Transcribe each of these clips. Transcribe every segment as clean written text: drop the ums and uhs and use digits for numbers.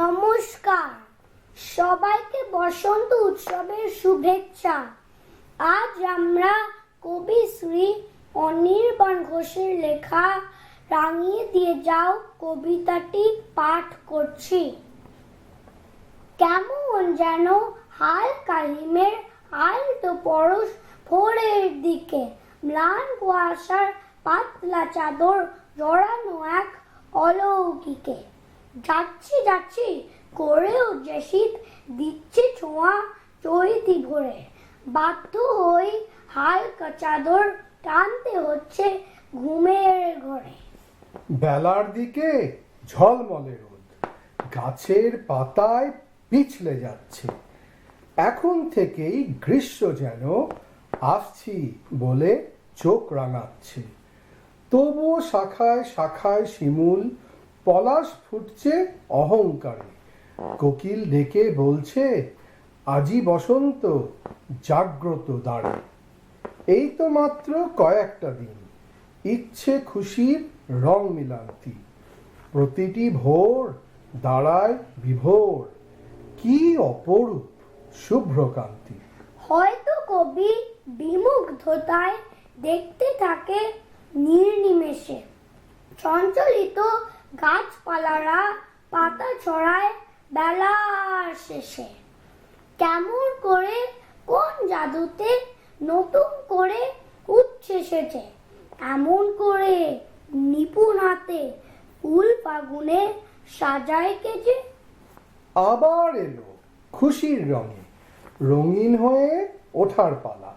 নমস্কার, সবাইকে বসন্ত উৎসবের শুভেচ্ছা। আজ আমরা কবি শ্রী অনির্বাণ ঘোষের লেখা রাঙিয়ে দিয়ে যাও কবিতাটি পাঠ করছি। কেমন যেন হাল কাহিমের আলতো পরশ ভোরের দিকে, ম্লান কুয়াশার পাতলা চাদর জড়ানো এক অলৌকিকে। যাচ্ছি যাচ্ছি করেও যে শীত দিচ্ছে ছোঁয়া চৈতি ভোরে, বাধ্য হই হালকা চাদর টানতে হচ্ছে ঘুমের ঘরে। বেলার দিকে ঝলমলে রোদ গাছের পাতায় পিছলে যাচ্ছে। এখন থেকেই গ্রীষ্ম যেন আসছি বলে চোখ রাঙাচ্ছে। তবুও শাখায় শাখায় শিমুল পলাশ ফুটছে অহংকারে। কোকিল ডেকে বলছে আজি বসন্ত জাগ্রত দ্বারে। এই তো মাত্র কয়েকটা দিন, ইচ্ছে খুশির রং মিলান্তি। প্রতিটি ভোর দাঁড়ায় বিভোর, কি অপরূপ শুভ্রকান্তি। হয়তো কবি বিমুগ্ধতায় দেখতে থাকে নির্নিমেষে চঞ্চলিত গাছপালারা পাতা ছড়ায় বেলার শেষে। কেমন করে কোন জাদুতে নতুন করে উঠছে সেজে, এমন করে নিপুণ হাতে ফুল ফাগুনে সাজায় কেজে। আবার এলো খুশির রঙে রঙিন হয়ে ওঠার পালা।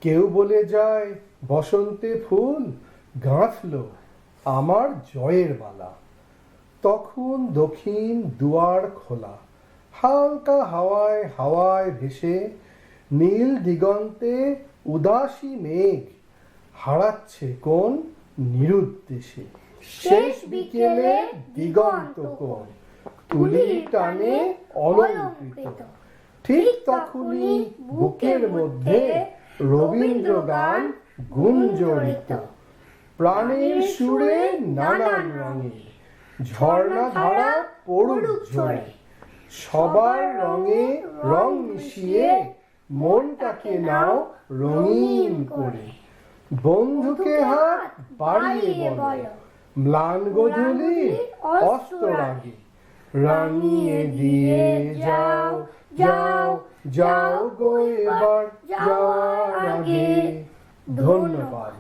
কেউ বলে যায় বসন্তে ফুল গাঁথলো আমার জয়ের মালা। তখন দক্ষিণ দুয়ার খোলা, হালকা হাওয়ায় হাওয়ায় ভেসে নীল দিগন্তে উদাসী মেঘ হারাচ্ছে কোন নিরুদ্দেশে। শেষ বিকেলে দিগন্ত কোণ তুলির টানে অলঙ্কৃত। ঠিক তখনই বুকের মধ্যে রবীন্দ্র গান গুঞ্জরিত। প্রাণের সুরে নানান রঙে ঝর্ণা ধারা পড়ুক ঝরে। সবার রঙে রং মিশিয়ে মনটাকে নাও রঙিন করে। বন্ধুকে হাত বাড়িয়ে বলো ম্লান গোধূলির অস্তরাগে, রাঙিয়ে দিয়ে যাও যাও যাও গো এবার যাওয়ার আগে। ধন্যবাদ।